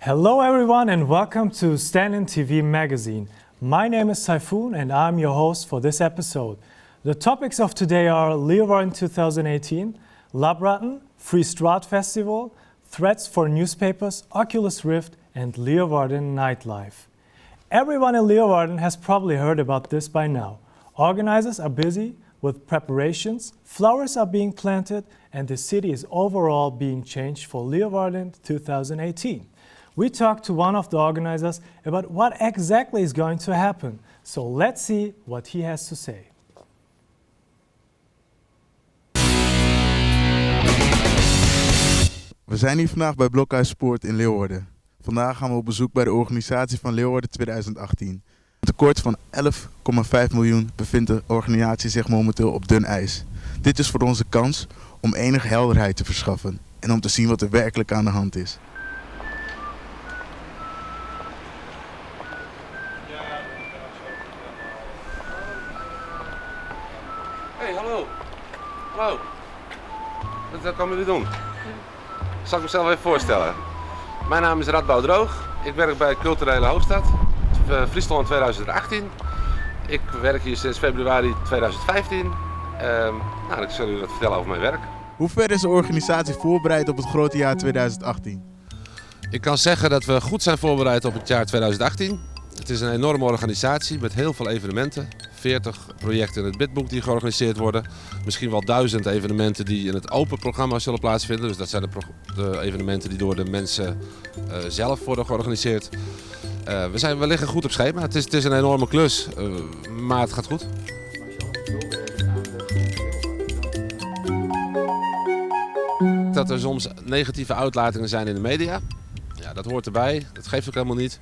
Hello everyone and welcome to Stenden TV magazine. My name is Typhoon and I'm your host for this episode. The topics of today are Leeuwarden 2018, Labratten, Free Straat Festival, threats for newspapers, Oculus Rift and Leeuwarden nightlife. Everyone in Leeuwarden has probably heard about this by now. Organizers are busy with preparations, flowers are being planted and the city is overall being changed for Leeuwarden 2018. We talked to one of the organizers about what exactly is going to happen. So let's see what he has to say. We zijn hier vandaag bij Blokhuis Spoort in Leeuwarden. Vandaag gaan we op bezoek bij de organisatie van Leeuwarden 2018. Een tekort van 11,5 miljoen bevindt de organisatie zich momenteel op dun ijs. Dit is voor ons de kans om enige helderheid te verschaffen en om te zien wat er werkelijk aan de hand is. Hey, hallo. Hallo. Wat komen jullie doen? Zal ik mezelf even voorstellen? Mijn naam is Radbouw Droog. Ik werk bij Culturele Hoofdstad, Friesland 2018. Ik werk hier sinds februari 2015. Ik zal jullie wat vertellen over mijn werk. Hoe ver is de organisatie voorbereid op het grote jaar 2018? Ik kan zeggen dat we goed zijn voorbereid op het jaar 2018. Het is een enorme organisatie met heel veel evenementen. 40 projecten in het bidboek die georganiseerd worden. Misschien wel 1000 evenementen die in het open programma zullen plaatsvinden. Dus dat zijn de evenementen die door de mensen zelf worden georganiseerd. We liggen goed op schema. Het is een enorme klus, maar het gaat goed. Dat er soms negatieve uitlatingen zijn in de media. Ja, dat hoort erbij. Dat geeft ook helemaal niet.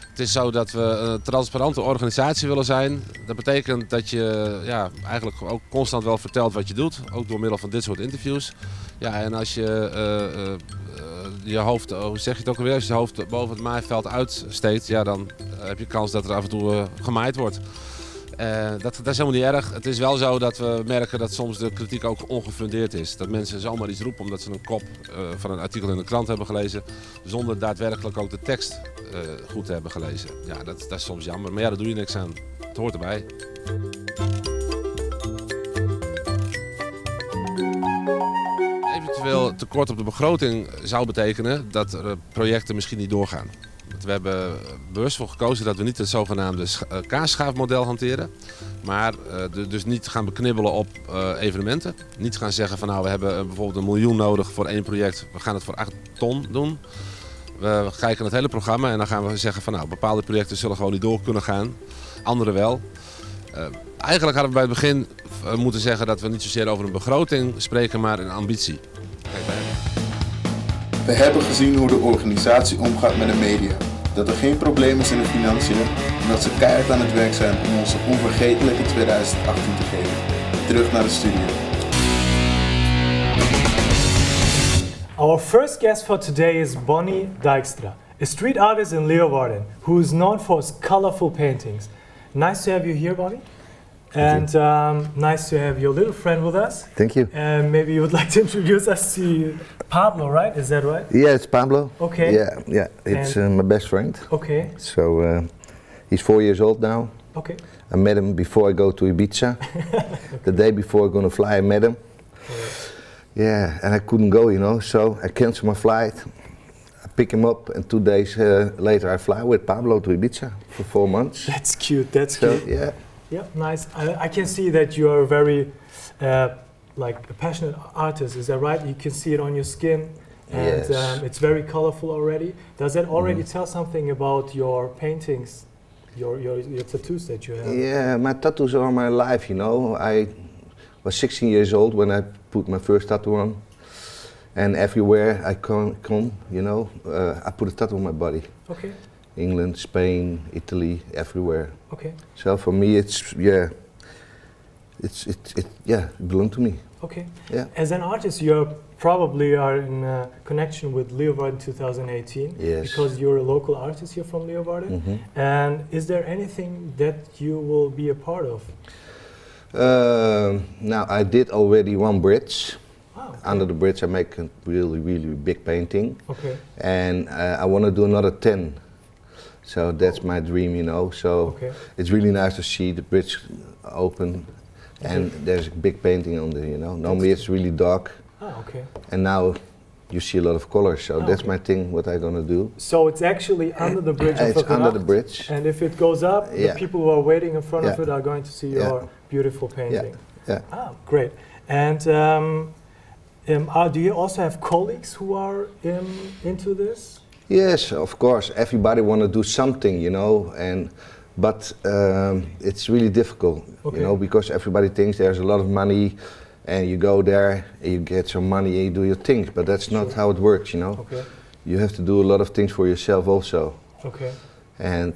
Het is zo dat we een transparante organisatie willen zijn. Dat betekent dat je eigenlijk ook constant wel vertelt wat je doet. Ook door middel van dit soort interviews. Ja, en als je je hoofd, hoe zeg je het ook alweer, als je hoofd boven het maaiveld uitsteekt, ja, dan heb je kans dat er af en toe gemaaid wordt. Dat is helemaal niet erg. Het is wel zo dat we merken dat soms de kritiek ook ongefundeerd is. Dat mensen zomaar iets roepen omdat ze een kop van een artikel in de krant hebben gelezen, zonder daadwerkelijk ook de tekst goed te hebben gelezen. Ja, dat is soms jammer, maar ja, daar doe je niks aan. Het hoort erbij. Eventueel tekort op de begroting zou betekenen dat er projecten misschien niet doorgaan. We hebben bewust voor gekozen dat we niet het zogenaamde kaasschaafmodel hanteren. Maar dus niet gaan beknibbelen op evenementen. Niet gaan zeggen van nou we hebben bijvoorbeeld 1 miljoen nodig voor 1 project. We gaan het voor 8 ton doen. We kijken naar het hele programma en dan gaan we zeggen van nou bepaalde projecten zullen gewoon niet door kunnen gaan. Andere wel. Eigenlijk hadden we bij het begin moeten zeggen dat we niet zozeer over een begroting spreken, maar een ambitie. We hebben gezien hoe de organisatie omgaat met de media. Dat er geen probleem is in de financiën en dat ze keihard aan het werk zijn om ons een onvergetelijke 2018 te geven. Terug naar de studio. Our first guest for today is Bonnie Dijkstra, a street artist in Leeuwarden who is known for his colorful paintings. Nice to have you here, Bonnie. And nice to have your little friend with us. Thank you. And maybe you would like to introduce us to Pablo, right? Is that right? Yeah, it's Pablo. Okay. Yeah, it's my best friend. Okay. So he's 4 years old now. Okay. I met him before I go to Ibiza. Okay. The day before I'm gonna fly, I met him. Yeah, and I couldn't go, you know, so I canceled my flight. I pick him up, and 2 days later I fly with Pablo to Ibiza for 4 months. That's cute. That's cute. Yeah. Yeah, nice. I can see that you are a very a passionate artist. Is that right? You can see it on your skin, and yes. It's very colorful already. Does that already tell something about your paintings, your tattoos that you have? Yeah, my tattoos are my life. You know, I was 16 years old when I put my first tattoo on, and everywhere I come, you know, I put a tattoo on my body. Okay. England, Spain, Italy, everywhere. Okay. So for me, it belongs to me. Okay. Yeah. As an artist, you probably are in connection with Leeuwarden 2018. Yes. Because you're a local artist here from Leeuwarden. Mm-hmm. And is there anything that you will be a part of? Now I did already one bridge. Ah, okay. Under the bridge I make a really big painting. Okay. And I want to do another 10. So that's my dream, you know. So Okay. it's really nice to see the bridge open and there's a big painting on there, you know. Normally it's really dark. Okay. And now you see a lot of colors, so that's okay. my thing, what I'm gonna do. So it's actually under the bridge of It's the under the Gracht, bridge. and if it goes up, the people who are waiting in front of Yeah. it are going to see Yeah. your beautiful painting. Yeah. Great. And do you also have colleagues who are into this? Yes, of course. Everybody want to do something, you know, but it's really difficult, Okay. you know, because everybody thinks there's a lot of money, and you go there, and you get some money, and you do your things. But that's not how it works, you know. Okay. You have to do a lot of things for yourself also. Okay. And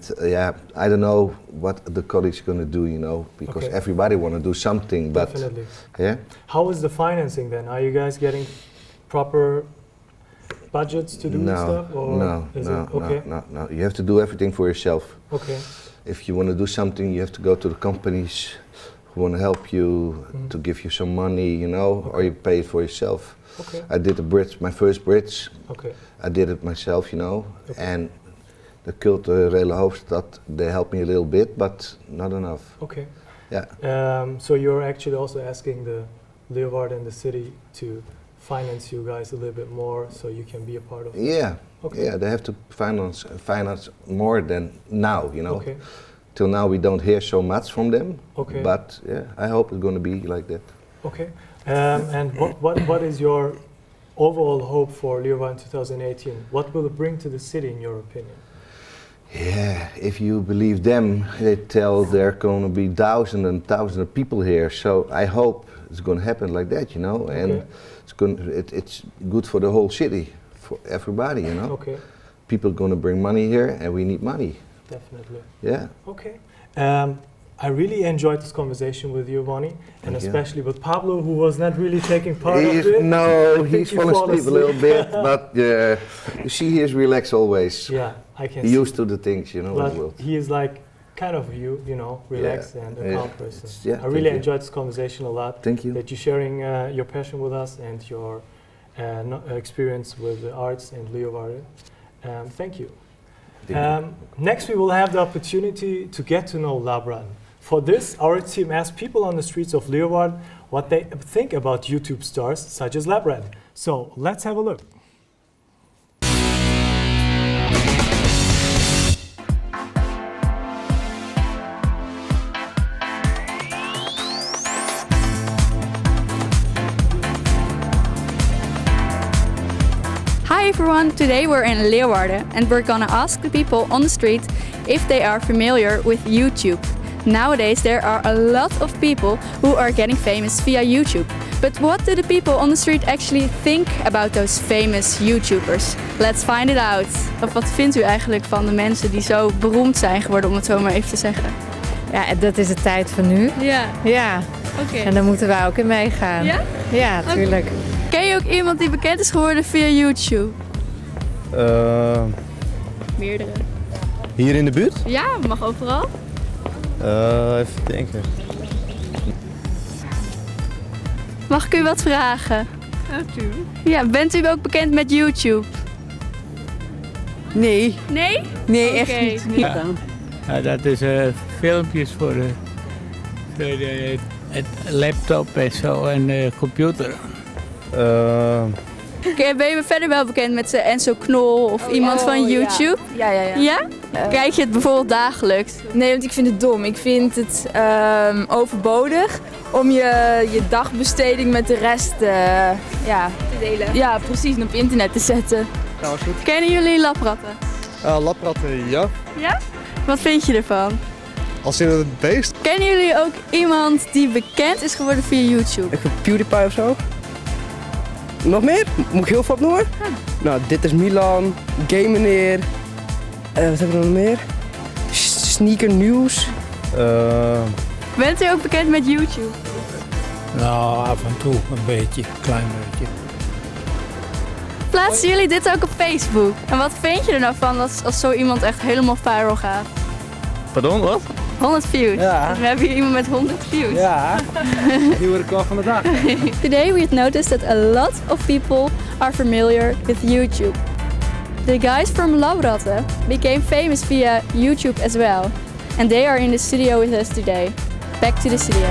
I don't know what the colleagues are going to do, you know, because Okay. everybody want to do something. But Definitely. yeah. How is the financing then? Are you guys getting proper budgets to do stuff? Or No. You have to do everything for yourself. Okay. If you want to do something, you have to go to the companies who want to help you to give you some money, you know, or you pay it for yourself. Okay. I did the bridge, my first bridge. Okay. I did it myself, you know, Okay. and the culturele hoofdstad, they helped me a little bit, but not enough. Okay. Yeah. So you're actually also asking the Leeuwarden and the city to finance you guys a little bit more so you can be a part of it? Yeah. Okay. Yeah, they have to finance more than now, you know. Okay. Till now we don't hear so much from them. Okay. But yeah, I hope it's going to be like that. Okay. And what is your overall hope for Leeuwarden 2018? What will it bring to the city in your opinion? Yeah, if you believe them, they tell there are going to be thousands and thousands of people here. So I hope it's going to happen like that, you know. And Okay. it's good for the whole city, for everybody, you know. Okay. People are going to bring money here, and we need money. Definitely. Yeah. Okay. I really enjoyed this conversation with you, Bonnie, and Thank you. especially with Pablo, who was not really taking part of He's, it. no, I think he's he falling fall asleep a little bit, but you see, he is relaxed always. Yeah, I can He see. used to the things, you know. in the But world. he is like kind of you know, relaxed and a Yeah. calm person. Yeah, I thank really you. enjoyed this conversation a lot. Thank you. That you're sharing your passion with us and your experience with the arts in Leeuwarden. Thank you. Next, we will have the opportunity to get to know Labran. For this, our team asked people on the streets of Leeuwarden what they think about YouTube stars such as Labran. So let's have a look. Hi everyone, today we're in Leeuwarden and we're gonna ask the people on the street if they are familiar with YouTube. Nowadays there are a lot of people who are getting famous via YouTube. But what do the people on the street actually think about those famous YouTubers? Let's find it out. Of wat vindt u eigenlijk van de mensen die zo beroemd zijn geworden, om het zo maar even te zeggen? Ja, dat is de tijd van nu. Ja, Ja, oké. en daar moeten wij ook in meegaan. Ja? Ja, tuurlijk. Ken je ook iemand die bekend is geworden via YouTube? Meerdere. Hier in de buurt? Ja, mag overal. Even denken. Mag ik u wat vragen? Natuurlijk. Ja, bent u ook bekend met YouTube? Nee, Nee? nee Oké. echt niet. Ja, dat is filmpjes voor het laptop en zo en de computer. Ben je verder wel bekend met Enzo Knol of iemand van YouTube? Ja. Ja? Kijk je het bijvoorbeeld dagelijks? Nee, want ik vind het dom. Ik vind het overbodig om je dagbesteding met de rest te delen. Ja, precies, en op internet te zetten. Nou, is goed. Kennen jullie lapratten? Lapratten, ja. Ja? Wat vind je ervan? Als in het beest. Kennen jullie ook iemand die bekend is geworden via YouTube? Ik vind PewDiePie of zo. Nog meer? Moet ik heel veel opnoemen? Nou, dit is Milan, Game Meneer. Wat hebben we nog meer? Sneaker Nieuws. Bent u ook bekend met YouTube? Nou, af en toe een beetje, een klein beetje. Plaatsen jullie dit ook op Facebook? En wat vind je er nou van als zo iemand echt helemaal viral gaat? Pardon, wat? 100 views. Ja. We hebben hier iemand met 100 views. Ja, nieuwe record van de dag. Today we've noticed that a lot of people are familiar with YouTube. The guys from Labratten became famous via YouTube as well. And they are in the studio with us today. Back to the studio.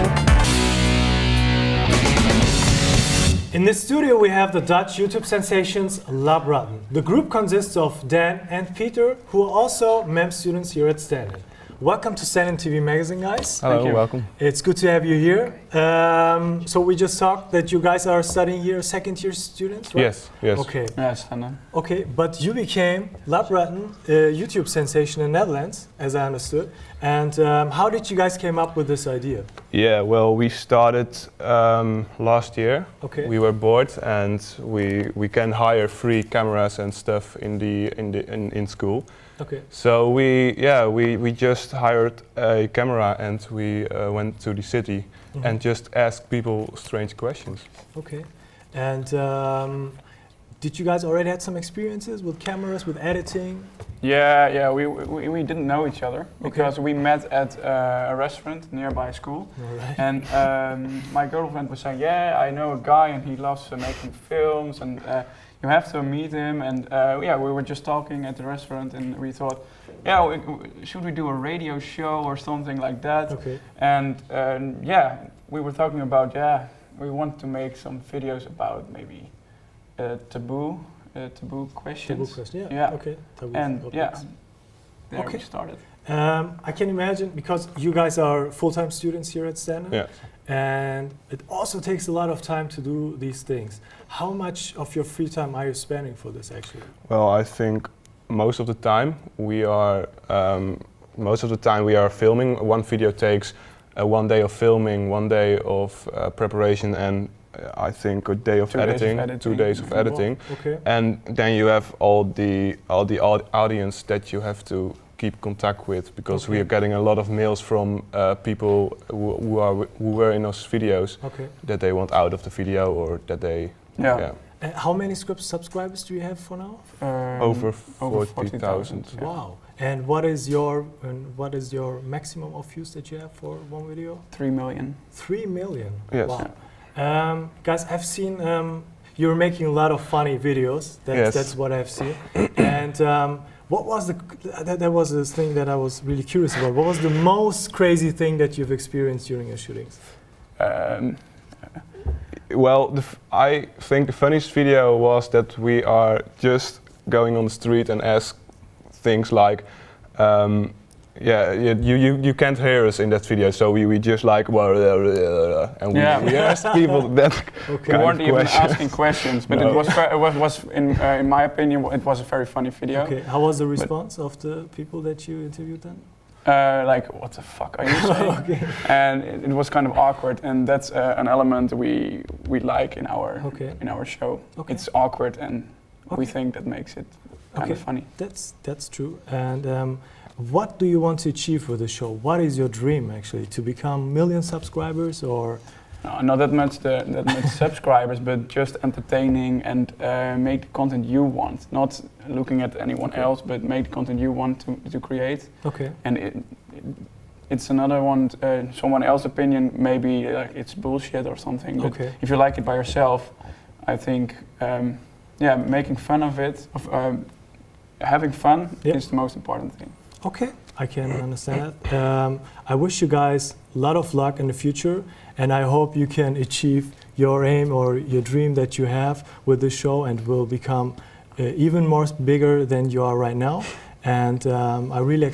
In the studio we have the Dutch YouTube sensations Labratten. The group consists of Dan and Peter, who are also MEM students here at Stenden. Welcome to Stenden TV Magazine, guys. Hello, welcome. It's good to have you here. So we just talked that you guys are studying here, second-year students, right? Yes. Okay. Yes, Stenden. Okay, but you became Labratten, a YouTube sensation in the Netherlands, as I understood. And how did you guys came up with this idea? Yeah, well, we started last year. Okay. We were bored, and we can hire free cameras and stuff in school. Okay. So we just hired a camera and we went to the city and just asked people strange questions. Okay. And did you guys already had some experiences with cameras, with editing? Yeah, we didn't know each other because we met at a restaurant nearby school. Alright. And my girlfriend was saying, yeah, I know a guy and he loves making films and you have to meet him. And we were just talking at the restaurant and we thought, should we do a radio show or something like that? Okay. And we were talking about, we want to make some videos about maybe taboo questions. Taboo question, yeah. Okay. Taboo And topics. there we started. I can imagine, because you guys are full-time students here at Stenden. Yeah. And it also takes a lot of time to do these things. How much of your free time are you spending for this actually? Well, I think most of the time we are filming. One video takes 1 day of filming, 1 day of preparation, and I think a day of editing, 2 days of editing. Wow. Okay. And then you have all the audience that you have to keep contact with, because we are getting a lot of mails from people who were in those videos that they want out of the video, or that they And how many subscribers do you have for now? Over 40,000. Wow. And what is your maximum of views that you have for one video? 3 million. 3 million. Yes. Wow. Guys, I've seen you're making a lot of funny videos. That's what I've seen. And what was that was this thing that I was really curious about. What was the most crazy thing that you've experienced during your shootings? Well, I think the funniest video was that we are just going on the street and ask things like, you can't hear us in that video, so we just like, and we asked people that We weren't even asking questions, but it was in my opinion, it was a very funny video. Okay, how was the response of the people that you interviewed then? Like, what the fuck are you saying? And it was kind of awkward, and that's an element we like in our show. It's awkward, and we think that makes it kind of funny. That's true. And what do you want to achieve with the show? What is your dream actually? To become million subscribers, or? No, not that much subscribers, but just entertaining and make the content you want. Not looking at anyone else, but make the content you want to create. Okay. And it's another one, someone else's opinion, maybe it's bullshit or something. But if you like it by yourself, I think, making fun of it, having fun is the most important thing. Okay, I can understand that. I wish you guys a lot of luck in the future, and I hope you can achieve your aim or your dream that you have with this show, and will become even more bigger than you are right now. And I really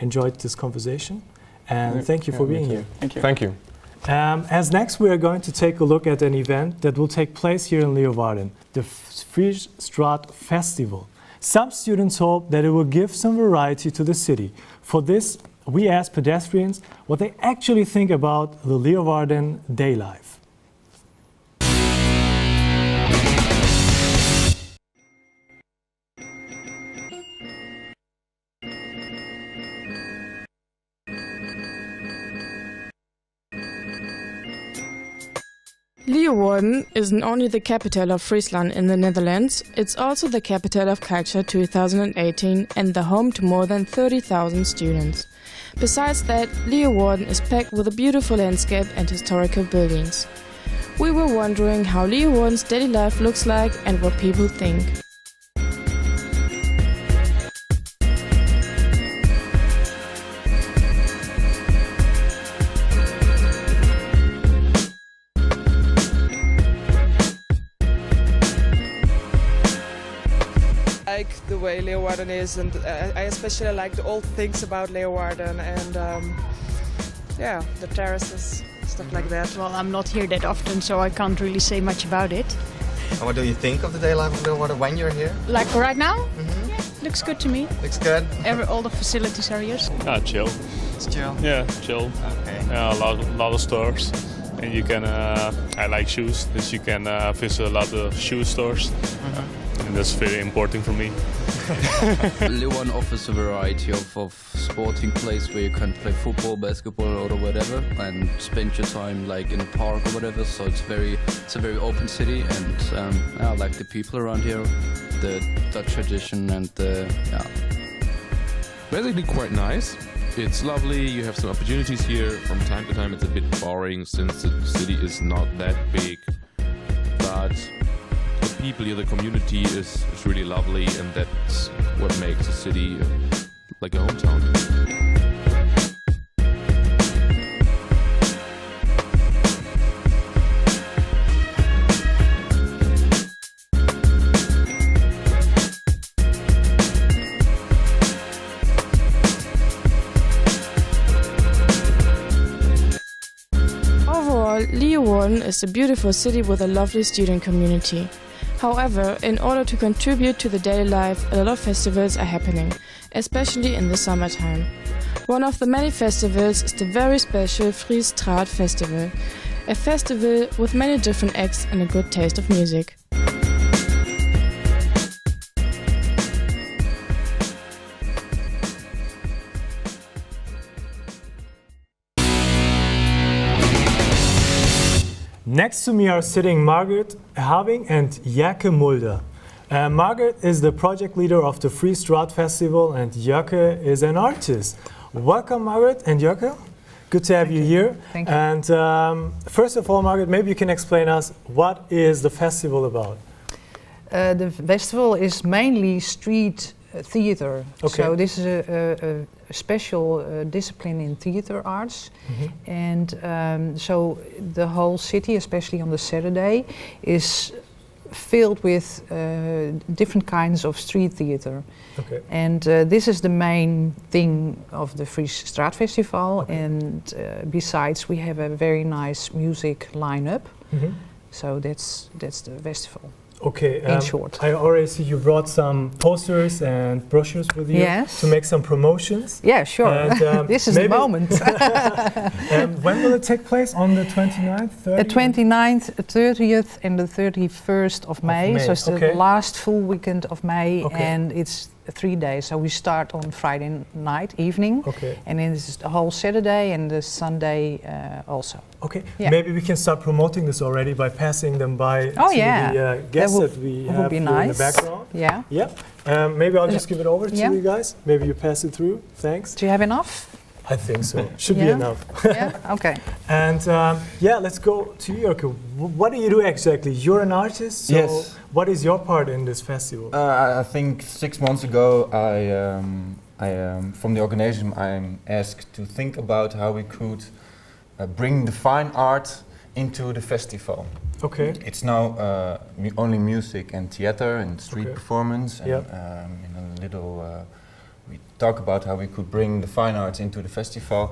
enjoyed this conversation, and thank you for being here. Thank you. Thank you. As next, we are going to take a look at an event that will take place here in Leeuwarden, the Straat Festival. Some students hope that it will give some variety to the city. For this, we ask pedestrians what they actually think about the Leeuwarden day life. Leeuwarden isn't only the capital of Friesland in the Netherlands, it's also the capital of Culture 2018 and the home to more than 30,000 students. Besides that, Leeuwarden is packed with a beautiful landscape and historical buildings. We were wondering how Leeuwarden's daily life looks like and what people think. I like the way Leeuwarden is, and I especially like the old things about Leeuwarden and the terraces, stuff like that. Well, I'm not here that often, so I can't really say much about it. And what do you think of the day life of Leeuwarden when you're here? Like right now? Yeah, looks good to me. Looks good. All the facilities are yours. Chill. It's chill. Yeah, chill. Okay. A lot of stores, and you can. I like shoes, so you can visit a lot of shoe stores, and that's very important for me. Leeuwarden offers a variety of sporting places where you can play football, basketball, or whatever, and spend your time like in a park or whatever. So it's a very open city, and I like the people around here, the Dutch tradition, and basically quite nice. It's lovely, you have some opportunities here. From time to time it's a bit boring since the city is not that big, but the people here, the community is really lovely, and that's what makes the city like a hometown. Overall, Leeuwarden is a beautiful city with a lovely student community. However, in order to contribute to the daily life, a lot of festivals are happening, especially in the summertime. One of the many festivals is the very special Fries Straat Festival, a festival with many different acts and a good taste of music. Next to me are sitting Margaret Having and Jacke Mulder. Margaret is the project leader of the Fries Straat Festival, and Jacke is an artist. Welcome, Margaret and Jacke. Good to have you here. Thank you. And first of all, Margaret, maybe you can explain us what is the festival about? The festival is mainly street theater. Okay. So this is a special discipline in theater arts. And so the whole city, especially on the Saturday, is filled with different kinds of street theater. Okay. And this is the main thing of the Fries Straat Festival. Okay. And besides, we have a very nice music lineup. So that's the festival. Okay, in short. I already see you brought some posters and brochures with you to make some promotions. Yeah, sure. And, this is the moment. When will it take place? On the 29th, 30th? The 29th, 30th and the 31st of May. So it's the last full weekend of May, and it's 3 days. So we start on Friday night, evening, and then it's the whole Saturday and the Sunday also. Okay, yeah. Maybe we can start promoting this already by passing them by to the guests that we have here in the background. Yeah. Yeah. Maybe I'll just give it over to you guys. Maybe you pass it through. Thanks. Do you have enough? I think so. Should be enough. Yeah. Okay. And let's go to you, Jurke. What do you do exactly? You're an artist. So yes. What is your part in this festival? I think 6 months ago, I from the organization, I'm asked to think about how we could bring the fine art into the festival. Okay. It's now only music and theater and street performance, and in a little. We talk about how we could bring the fine arts into the festival,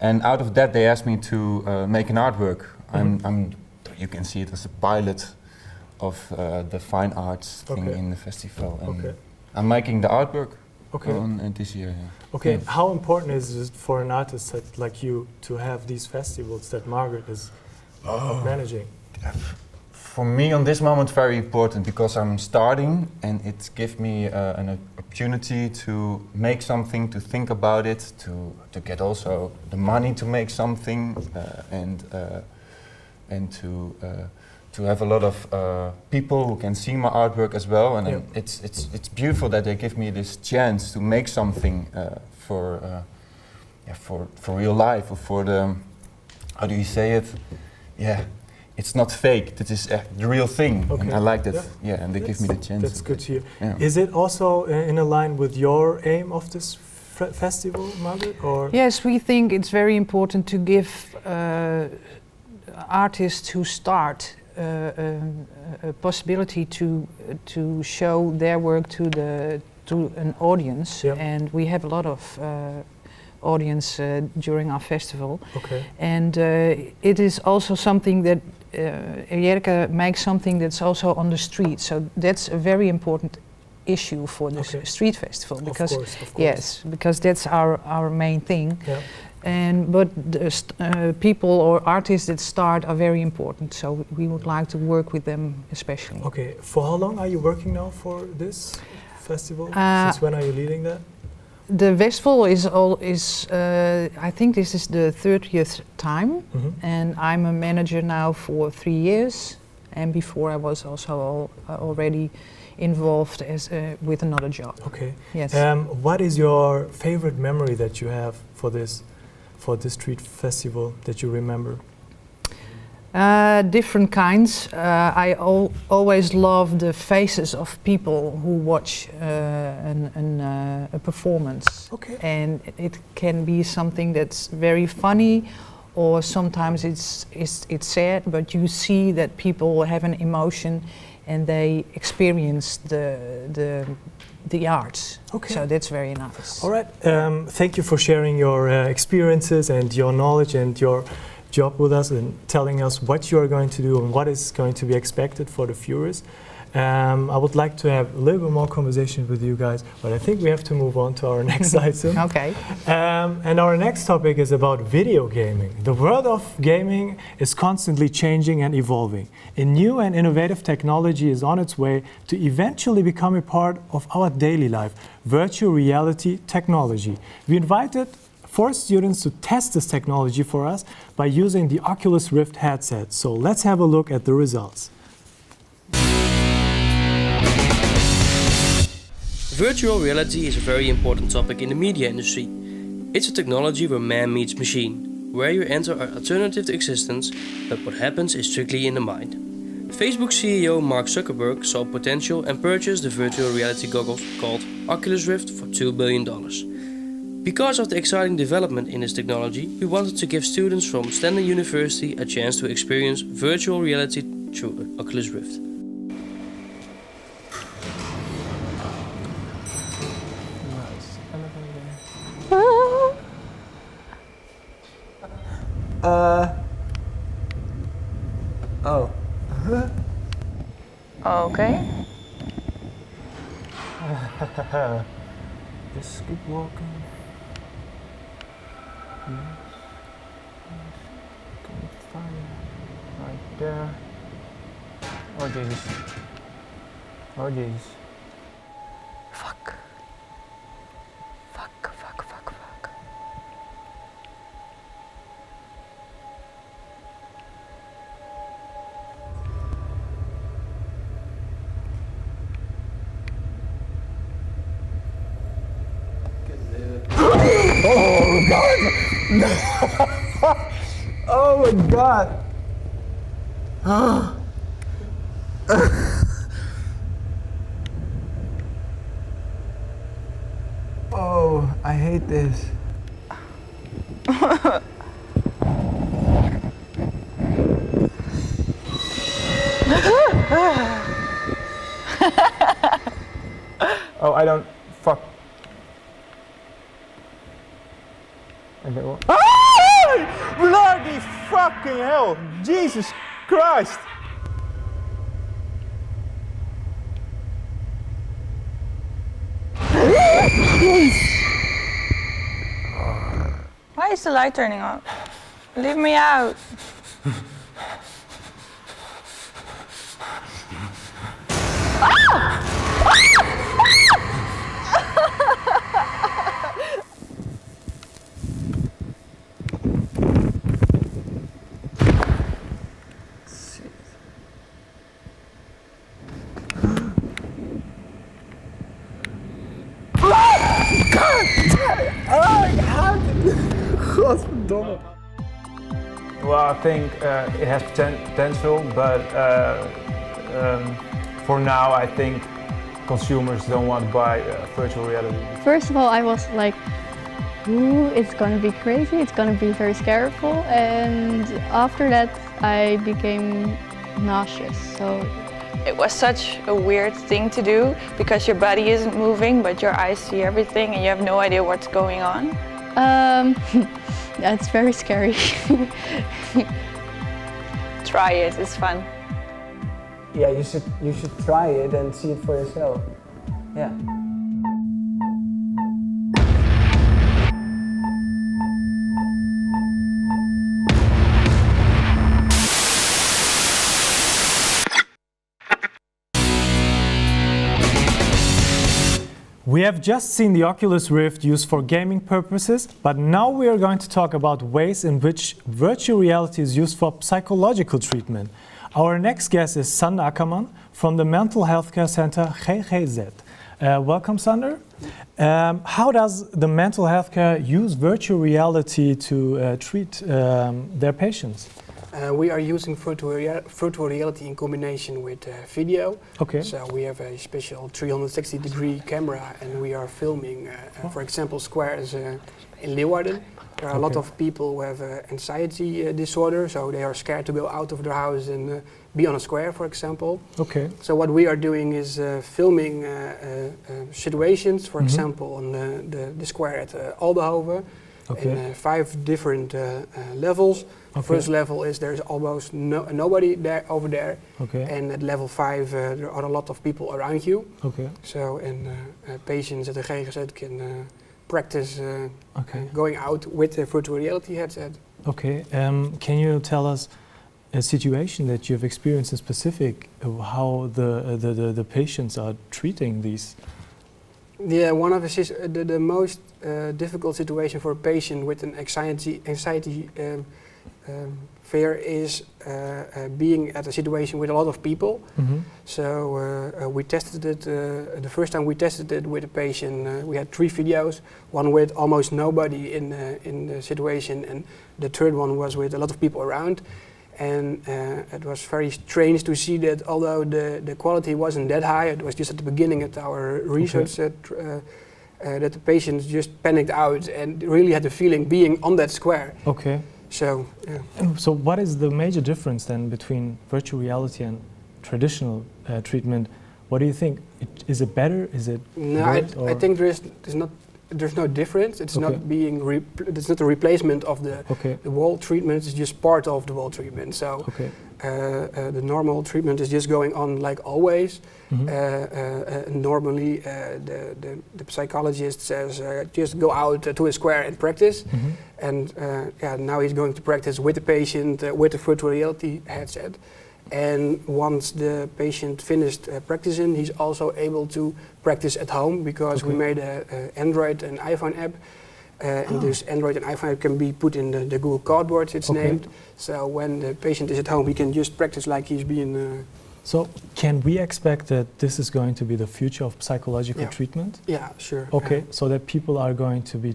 and out of that they asked me to make an artwork. You can see it as a pilot of the fine arts thing in the festival, and I'm making the artwork this year. Yeah. Okay, Yeah. how important is it for an artist like you to have these festivals that Margaret is managing? For me, on this moment, very important because I'm starting, and it gives me an opportunity to make something, to think about it, to get also the money to make something, and to to have a lot of people who can see my artwork as well, and it's beautiful that they give me this chance to make something for real life, or for the, how do you say it? Yeah, it's not fake. This is the real thing, and I like that. Yeah, and they give me the chance. That's good to hear. Yeah. Is it also in line with your aim of this festival, Margaret? Or yes, we think it's very important to give artists who start a possibility to show their work to an audience, and we have a lot of audience during our festival. Okay. And it is also something that Jerke makes something that's also on the street, so that's a very important issue for the street festival, because of course. yes, because that's our main thing. Yeah. But the people or artists that start are very important, so we would like to work with them especially. Okay, for how long are you working now for this festival? Since when are you leading that? The festival is I think this is the 30th time, and I'm a manager now for 3 years, and before I was also already involved as with another job. Okay. Yes. What is your favorite memory that you have for this street festival that you remember? Different kinds. I always love the faces of people who watch a performance. Okay. And it can be something that's very funny, or sometimes it's sad, but you see that people have an emotion and they experience the arts. Okay. So that's very nice. All right. Thank you for sharing your experiences and your knowledge and your job with us, and telling us what you are going to do and what is going to be expected for the viewers. I would like to have a little bit more conversation with you guys, but I think we have to move on to our next item. Okay. And our next topic is about video gaming. The world of gaming is constantly changing and evolving. A new and innovative technology is on its way to eventually become a part of our daily life: virtual reality technology. We invited 4 students to test this technology for us by using the Oculus Rift headset. So let's have a look at the results. Virtual reality is a very important topic in the media industry. It's a technology where man meets machine, where you enter an alternative existence, but what happens is strictly in the mind. Facebook CEO Mark Zuckerberg saw potential and purchased the virtual reality goggles called Oculus Rift for $2 billion. Because of the exciting development in this technology, we wanted to give students from Stenden University a chance to experience virtual reality through Oculus Rift. Oh. Okay. Just keep walking. Yes. Can find right there. Oh Jesus. Oh Jesus. Fuck. Fuck. Oh God! No. Oh my God! Oh, I hate this. Oh, I don't. Fuck. Ah! Bloody fucking hell! Jesus Christ! Why is the light turning off? Leave me out. Verdomme. Well, I think it has potential, but for now, I think consumers don't want to buy virtual reality. First of all, I was like, ooh, it's gonna be crazy, it's gonna be very scareful, and after that I became nauseous. So it was such a weird thing to do because your body isn't moving but your eyes see everything and you have no idea what's going on. That's very scary. Try it, it's fun. Yeah, you should try it and see it for yourself. Yeah. We have just seen the Oculus Rift used for gaming purposes, but now we are going to talk about ways in which virtual reality is used for psychological treatment. Our next guest is Sander Ackerman from the Mental Health Care Center GGZ. Welcome, Sander. How does the mental health care use virtual reality to treat their patients? We are using virtual reality in combination with video. Okay. So we have a special 360-degree camera and we are filming, for example, squares in Leeuwarden. There are a lot of people who have anxiety disorder, so they are scared to go out of their house and be on a square, for example. Okay. So what we are doing is filming situations, for example, on the square at Albehoven. Okay. In 5 different levels. The first level is there's almost nobody there over there. Okay. And at level 5 there are a lot of people around you. Okay. So patients at the GGZ can practice going out with the virtual reality headset. Okay. Can you tell us a situation that you've experienced in specific, how the patients are treating these? Yeah, one of the most difficult situation for a patient with an anxiety fear is being at a situation with a lot of people. Mm-hmm. So we tested it, the first time we tested it with a patient, we had 3 videos, one with almost nobody in the situation and the third one was with a lot of people around. And it was very strange to see that although the quality wasn't that high, it was just at the beginning of our research that the patients just panicked out and really had the feeling being on that square. Okay. So, yeah. So what is the major difference then between virtual reality and traditional treatment? What do you think? Is it better? Is it No, good, I think there's no difference. It's not being it's not a replacement of the wall treatment. It's just part of the wall treatment. So the normal treatment is just going on like always. Mm-hmm. Normally, the psychologist says just go out to a square and practice. Mm-hmm. And now he's going to practice with the patient with the virtual reality headset. And once the patient finished practicing, he's also able to practice at home because we made an Android and iPhone app. And this Android and iPhone app can be put in the Google Cardboard, it's named. So when the patient is at home, he can just practice like he's being... So can we expect that this is going to be the future of psychological treatment? Yeah, sure. Okay, so that people are going to be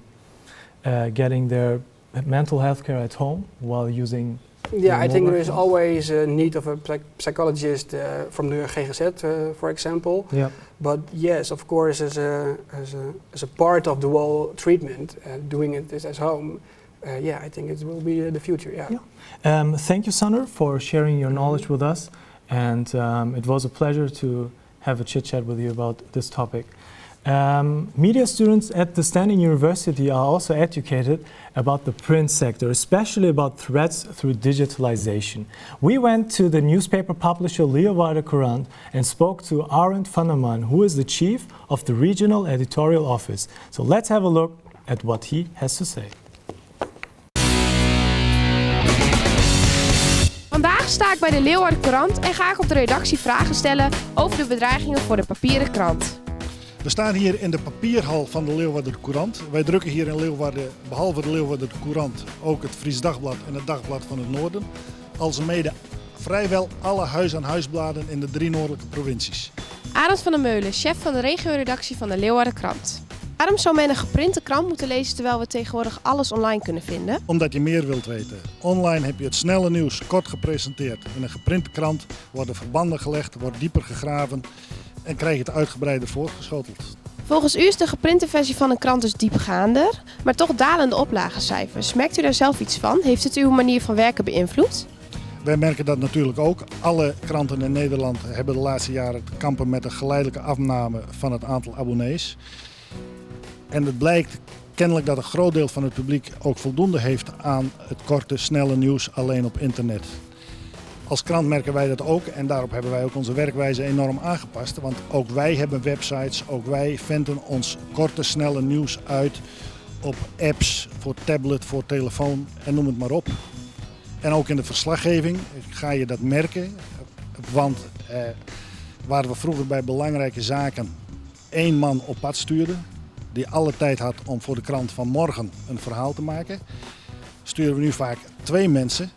getting their mental health care at home while using... Yeah, I think there is always a need of a psychologist from the GGZ, for example. Yeah. But yes, of course, as a part of the whole treatment, doing it as home, I think it will be the future. Yeah. Thank you, Sander, for sharing your knowledge with us, and it was a pleasure to have a chit chat with you about this topic. Media students at the Stenden University are also educated about the print sector, especially about threats through digitalization. We went to the newspaper publisher Leeuwarden Courant and spoke to Arend van der Man, who is the chief of the regional editorial office. So let's have a look at what he has to say. Vandaag sta ik bij de Leeuwarden Courant en ga ik op de redactie vragen stellen over de bedreigingen voor de papieren krant. We staan hier in de papierhal van de Leeuwarden Courant. Wij drukken hier in Leeuwarden, behalve de Leeuwarden Courant, ook het Fries Dagblad en het Dagblad van het Noorden. Alsmede vrijwel alle huis-aan-huisbladen in de 3 noordelijke provincies. Arend van der Meulen, chef van de regioredactie van de Leeuwarden Krant. Waarom zou men een geprinte krant moeten lezen terwijl we tegenwoordig alles online kunnen vinden? Omdat je meer wilt weten. Online heb je het snelle nieuws kort gepresenteerd. In een geprinte krant worden verbanden gelegd, wordt dieper gegraven en krijg je het uitgebreider voorgeschoteld. Volgens u is de geprinte versie van een krant dus diepgaander, maar toch dalende oplagecijfers. Merkt u daar zelf iets van? Heeft het uw manier van werken beïnvloed? Wij merken dat natuurlijk ook. Alle kranten in Nederland hebben de laatste jaren te kampen met een geleidelijke afname van het aantal abonnees. En het blijkt kennelijk dat een groot deel van het publiek ook voldoende heeft aan het korte, snelle nieuws alleen op internet. Als krant merken wij dat ook en daarop hebben wij ook onze werkwijze enorm aangepast. Want ook wij hebben websites, ook wij venten ons korte, snelle nieuws uit op apps, voor tablet, voor telefoon en noem het maar op. En ook in de verslaggeving ga je dat merken, want waar we vroeger bij belangrijke zaken 1 man op pad stuurden, die alle tijd had om voor de krant van morgen een verhaal te maken, sturen we nu vaak 2 mensen,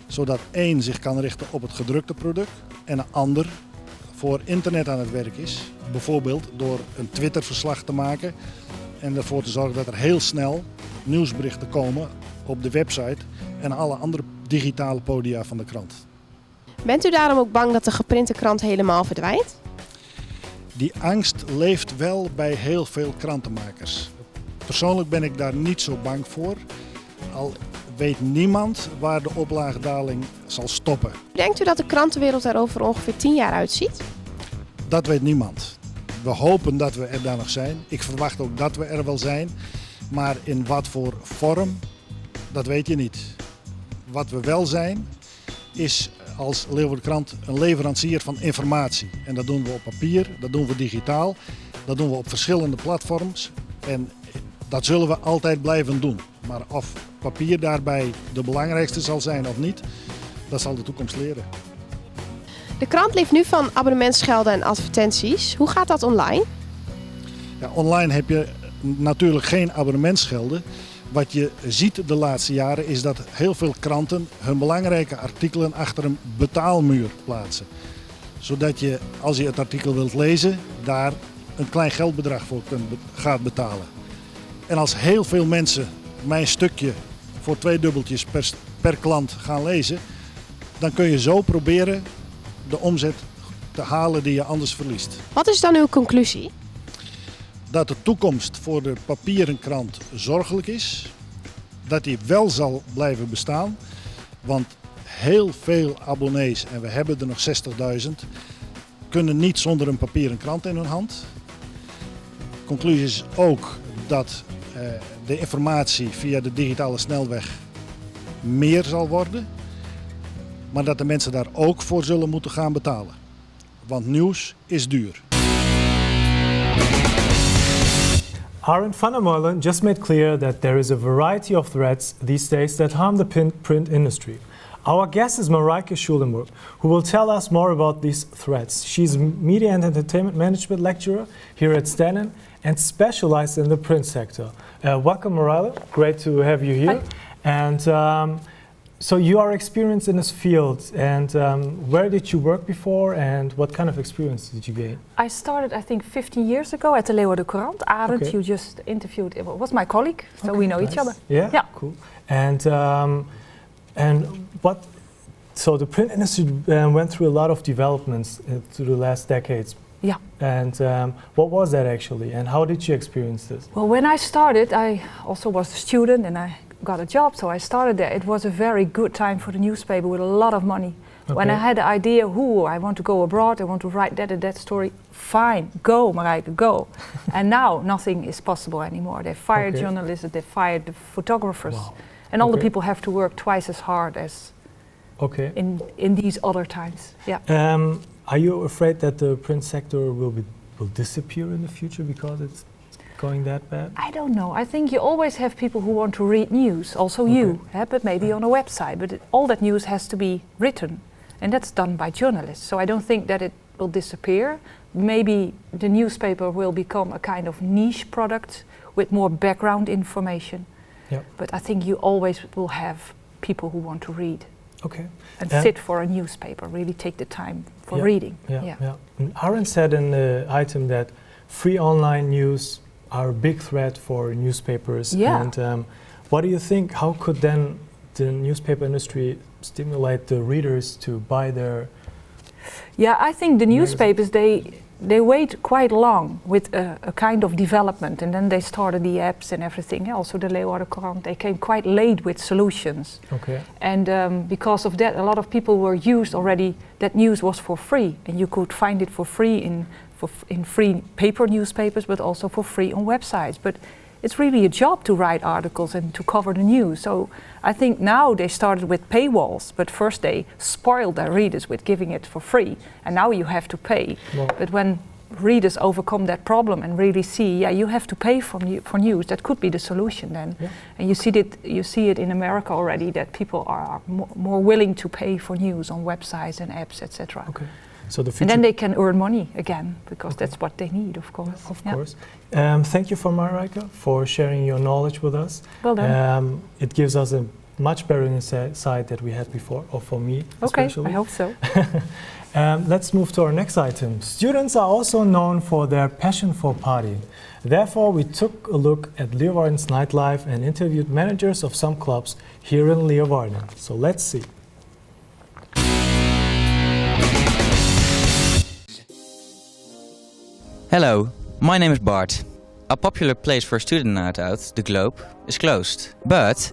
zodat 1 zich kan richten op het gedrukte product en een ander voor internet aan het werk is. Bijvoorbeeld door een Twitterverslag te maken en ervoor te zorgen dat er heel snel nieuwsberichten komen op de website en alle andere digitale podia van de krant. Bent u daarom ook bang dat de geprinte krant helemaal verdwijnt? Die angst leeft wel bij heel veel krantenmakers. Persoonlijk ben ik daar niet zo bang voor, al weet niemand waar de oplagedaling zal stoppen. Denkt u dat de krantenwereld er over ongeveer 10 jaar uitziet? Dat weet niemand. We hopen dat we er daar nog zijn. Ik verwacht ook dat we er wel zijn. Maar in wat voor vorm, dat weet je niet. Wat we wel zijn, is als Leeuwardenkrant een leverancier van informatie. En dat doen we op papier, dat doen we digitaal, dat doen we op verschillende platforms. En dat zullen we altijd blijven doen. Maar of papier daarbij de belangrijkste zal zijn of niet, dat zal de toekomst leren. De krant leeft nu van abonnementsgelden en advertenties. Hoe gaat dat online? Ja, online heb je natuurlijk geen abonnementsgelden. Wat je ziet de laatste jaren is dat heel veel kranten hun belangrijke artikelen achter een betaalmuur plaatsen. Zodat je, als je het artikel wilt lezen, daar een klein geldbedrag voor gaat betalen. En als heel veel mensen mijn stukje voor 2 dubbeltjes per klant gaan lezen, dan kun je zo proberen de omzet te halen die je anders verliest. Wat is dan uw conclusie? Dat de toekomst voor de papieren krant zorgelijk is. Dat die wel zal blijven bestaan. Want heel veel abonnees, en we hebben er nog 60.000, kunnen niet zonder een papieren krant in hun hand. Conclusie is ook dat de informatie via de digitale snelweg meer zal worden. Maar dat de mensen daar ook voor zullen moeten gaan betalen. Want nieuws is duur. Arend van der Meulen just made clear that there is a variety of threats these days that harm the print industry. Our guest is Marijke Schulenburg, who will tell us more about these threats. She's a Media and Entertainment Management lecturer here at Stenden and specialized in the print sector. Welcome, Marijke. Great to have you here. Hi. And so you are experienced in this field, and where did you work before, and what kind of experience did you gain? I started, I think, 15 years ago at the Leeuwarden Courant. Arend, you just interviewed, was my colleague, so we know each other. Yeah, cool. And what? So the print industry went through a lot of developments through the last decades. Yeah. And what was that actually, and how did you experience this? Well, when I started, I also was a student, and I got a job, so I started there. It was a very good time for the newspaper with a lot of money. Okay. When I had the idea, I want to go abroad, I want to write that and that story, fine, go Marijke, go. And now nothing is possible anymore. They fired journalists, they fired the photographers, and all the people have to work twice as hard as in these other times. Yeah. Are you afraid that the print sector will disappear in the future because it's going that bad? I don't know. I think you always have people who want to read news, also you, but maybe on a website. But all that news has to be written, and that's done by journalists. So I don't think that it will disappear. Maybe the newspaper will become a kind of niche product with more background information. Yep. But I think you always will have people who want to read. Okay. And sit for a newspaper, really take the time for reading. Yeah. And Arend said in the item that free online news are a big threat for newspapers. Yeah. And what do you think? How could then the newspaper industry stimulate the readers to buy their? Yeah, I think the newspapers they wait quite long with a kind of development, and then they started the apps and everything. Also, the Leeuwarden Courant, they came quite late with solutions. Okay. And because of that, a lot of people were used already. That news was for free, and you could find it for free in free paper newspapers, but also for free on websites. But it's really a job to write articles and to cover the news. So I think now they started with paywalls, but first they spoiled their readers with giving it for free, and now you have to pay. Well, but when readers overcome that problem and really see, yeah, you have to pay for news, that could be the solution then. Yeah. And you see it in America already, that people are more willing to pay for news on websites and apps, etc. Okay. So the future. And then they can earn money again, because that's what they need, of course. Yeah, of course. Thank you, Marijke, for sharing your knowledge with us. Well done. It gives us a much better insight that we had before, or for me especially. Okay, I hope so. Let's move to our next item. Students are also known for their passion for partying. Therefore, we took a look at Leeuwarden's nightlife and interviewed managers of some clubs here in Leeuwarden. So let's see. Hello, my name is Bart. A popular place for a student night out, the Globe, is closed. But,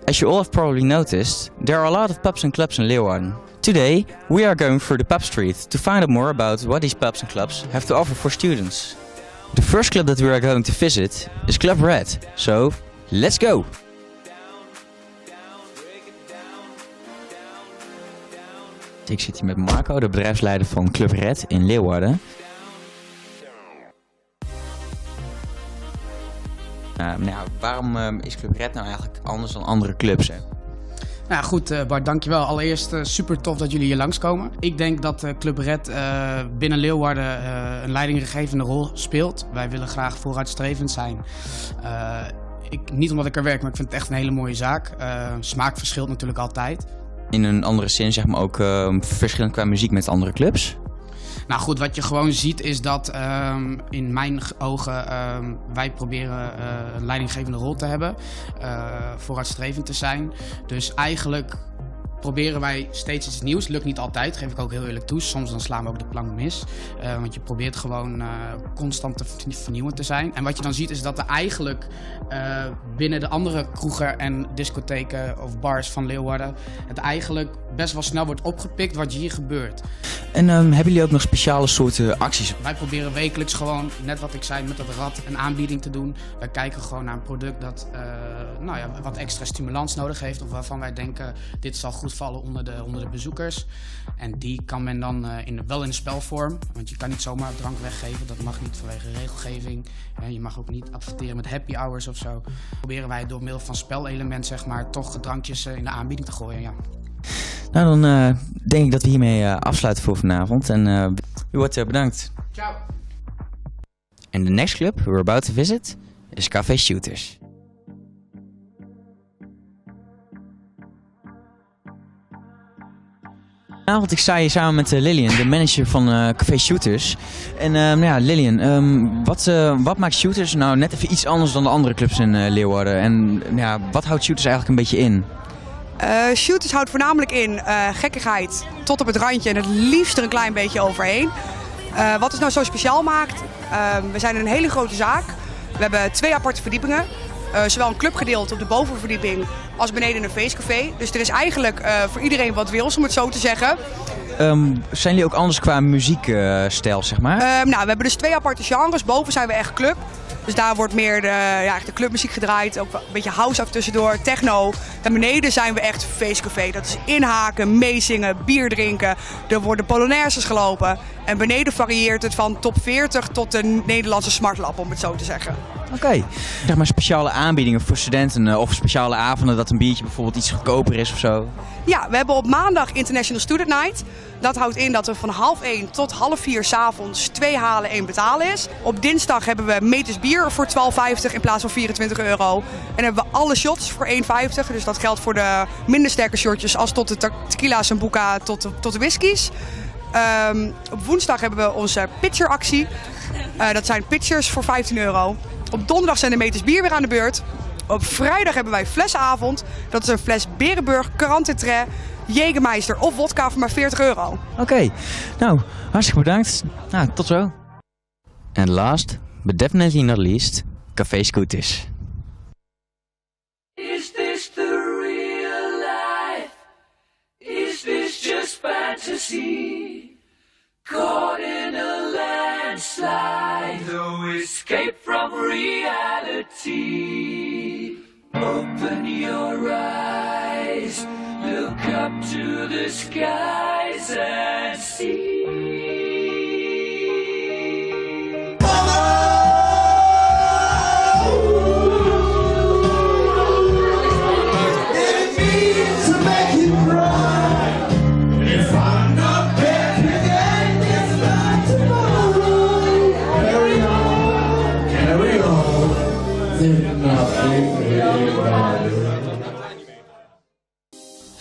as you all have probably noticed, there are a lot of pubs and clubs in Leeuwarden. Today, we are going through the pub street to find out more about what these pubs and clubs have to offer for students. The first club that we are going to visit is Club Red, so let's go! Ik zit hier met Marco, de bedrijfsleider van Club Red in Leeuwarden. Waarom is Club Red nou eigenlijk anders dan andere clubs? Hè? Nou goed, Bart, dankjewel. Allereerst super tof dat jullie hier langskomen. Ik denk dat Club Red binnen Leeuwarden een leidinggevende rol speelt. Wij willen graag vooruitstrevend zijn. Niet omdat ik er werk, maar ik vind het echt een hele mooie zaak. Smaak verschilt natuurlijk altijd. In een andere zin zeg maar ook verschillend qua muziek met andere clubs? Nou goed, wat je gewoon ziet is dat in mijn ogen wij proberen een leidinggevende rol te hebben, vooruitstrevend te zijn. Dus eigenlijk proberen wij steeds iets nieuws. Lukt niet altijd, geef ik ook heel eerlijk toe. Soms dan slaan we ook de plank mis. Want je probeert gewoon constant te vernieuwend te zijn. En wat je dan ziet is dat er eigenlijk binnen de andere kroegen en discotheken of bars van Leeuwarden het eigenlijk best wel snel wordt opgepikt wat hier gebeurt. En hebben jullie ook nog speciale soorten acties? Wij proberen wekelijks gewoon, net wat ik zei, met dat rad een aanbieding te doen. Wij kijken gewoon naar een product dat wat extra stimulans nodig heeft. Of waarvan wij denken, dit zal goed vallen onder de bezoekers. En die kan men dan wel in de spelvorm. Want je kan niet zomaar drank weggeven. Dat mag niet vanwege regelgeving. Je mag ook niet adverteren met happy hours of zo. Proberen wij door middel van spelelement zeg maar toch drankjes in de aanbieding te gooien. Ja. Nou, dan denk ik dat we hiermee afsluiten voor vanavond. En u wordt bedankt. Ciao. En de next club we're about to visit is Café Shooters. Vanavond, ik sta hier samen met Lillian, de manager van Café Shooters. En Lillian, wat maakt Shooters nou net even iets anders dan de andere clubs in Leeuwarden? En wat houdt Shooters eigenlijk een beetje in? Shooters houdt voornamelijk in gekkigheid tot op het randje en het liefst er een klein beetje overheen. Wat het nou zo speciaal maakt, we zijn een hele grote zaak. We hebben 2 aparte verdiepingen. Zowel een clubgedeelte op de bovenverdieping als beneden een feestcafé. Dus er is eigenlijk voor iedereen wat wils, om het zo te zeggen. Zijn jullie ook anders qua muziekstijl, zeg maar? We hebben dus 2 aparte genres. Boven zijn we echt club. Dus daar wordt meer de clubmuziek gedraaid. Ook een beetje house af tussendoor, techno. En beneden zijn we echt feestcafé. Dat is inhaken, meezingen, bier drinken. Er worden polonaises gelopen. En beneden varieert het van top 40 tot de Nederlandse smartlap, om het zo te zeggen. Oké. Zeg maar speciale aanbiedingen voor studenten of speciale avonden dat een biertje bijvoorbeeld iets goedkoper is of zo? Ja, we hebben op maandag International Student Night. Dat houdt in dat er van 1:30 tot 3:30 s'avonds 2 halen, 1 betalen is. Op dinsdag hebben we meters bier voor €12,50 in plaats van €24. En hebben we alle shots voor €1,50. Dus dat geldt voor de minder sterke shotjes als tot de tequila's en buca tot de whiskies. Op woensdag hebben we onze pitcheractie. Dat zijn pitchers voor €15. Op donderdag zijn de meters bier weer aan de beurt. Op vrijdag hebben wij flessenavond. Dat is een fles Berenburg, Courant-Trait, Jägermeister of vodka voor maar €40. Oké, nou, hartstikke bedankt. Nou, tot zo. And last, but definitely not least, Café Scooters. Is this the real life? Is this just fantasy? Caught in a landslide, no escape from reality. Open your eyes, look up to the skies and see.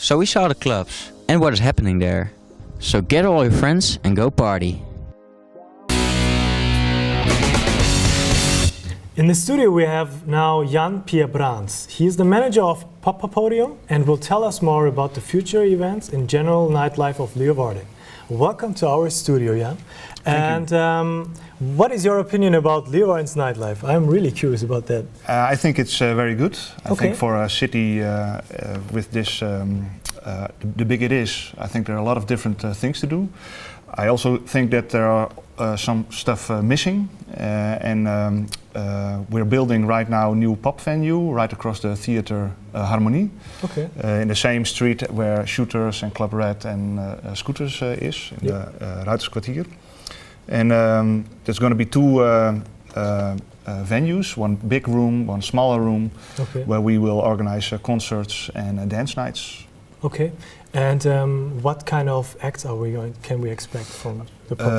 So we saw the clubs and what is happening there. So get all your friends and go party. In the studio we have now Jan Pierre Brands. He is the manager of Pop-Podium and will tell us more about the future events in general nightlife of Leeuwarden. Welcome to our studio, Jan. And what is your opinion about Leeuwarden's nightlife? I'm really curious about that. I think it's very good. I think for a city with this, the big it is, I think there are a lot of different things to do. I also think that there are some stuff missing, and we're building right now a new pop venue right across the theater Harmonie, in the same street where Shooters and Club Red and Scooters is, in the Ruiterskwartier. And there's going to be two venues, one big room, one smaller room, where we will organize concerts and dance nights. Okay, and what kind of acts can we expect from the pop?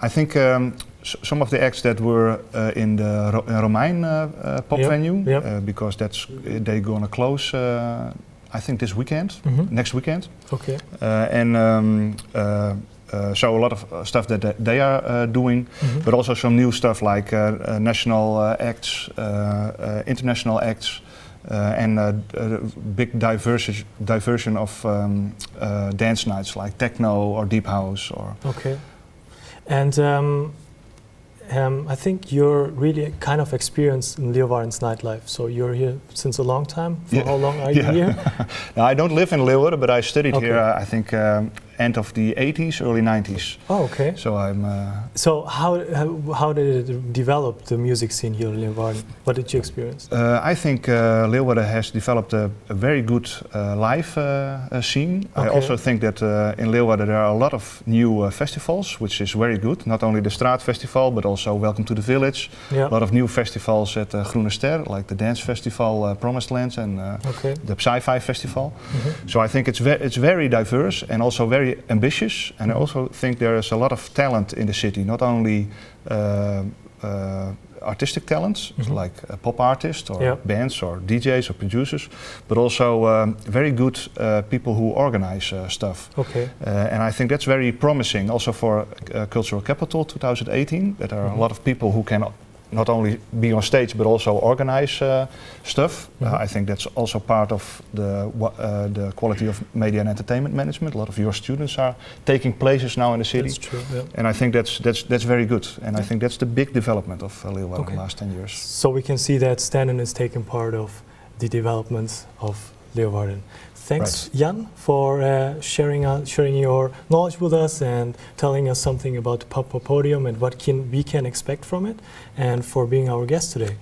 I think some of the acts that were in the Romein pop venue, because they're gonna close. I think this weekend, next weekend. Okay. So a lot of stuff that they are doing, but also some new stuff like national acts, international acts. And big diversion of dance nights like techno or deep house or. Okay, and I think you're really kind of experienced in Leeuwarden's nightlife. So you're here since a long time. For how long are you here? No, I don't live in Leeuwarden, but I studied here. I think end of the 80s, early 90s. Oh, okay. So I'm. So how did it develop the music scene here in Leeuwarden? What did you experience? I think Leeuwarden has developed a very good live scene. I also think that in Leeuwarden there are a lot of new festivals, which is very good. Not only the Straat Festival, but also Welcome to the Village. A lot of new festivals at Groene Ster, like the Dance Festival, Promised Lands, and the Sci-Fi Festival. So I think it's very diverse and also very ambitious, and I also think there is a lot of talent in the city, not only artistic talents like pop artists or bands or DJs or producers, but also very good people who organize stuff. And I think that's very promising also for Cultural Capital 2018, that there are a lot of people who can not only be on stage but also organize stuff. I think that's also part of the quality of media and entertainment management. A lot of your students are taking places now in the city. That's true, and I think that's very good. And I think that's the big development of Leeuwarden in the last 10 years. So we can see that Stenden is taking part of the development of Leeuwarden. Thanks, Jan, for sharing your knowledge with us and telling us something about the Pop-Podium and what we can expect from it, and for being our guest today.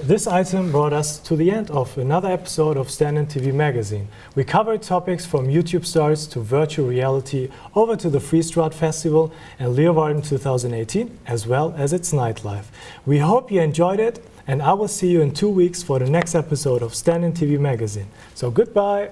This item brought us to the end of another episode of Stenden TV Magazine. We covered topics from YouTube stars to virtual reality over to the Freestraat Festival and Leeuwarden 2018, as well as its nightlife. We hope you enjoyed it, and I will see you in 2 weeks for the next episode of Stenden TV Magazine. So goodbye.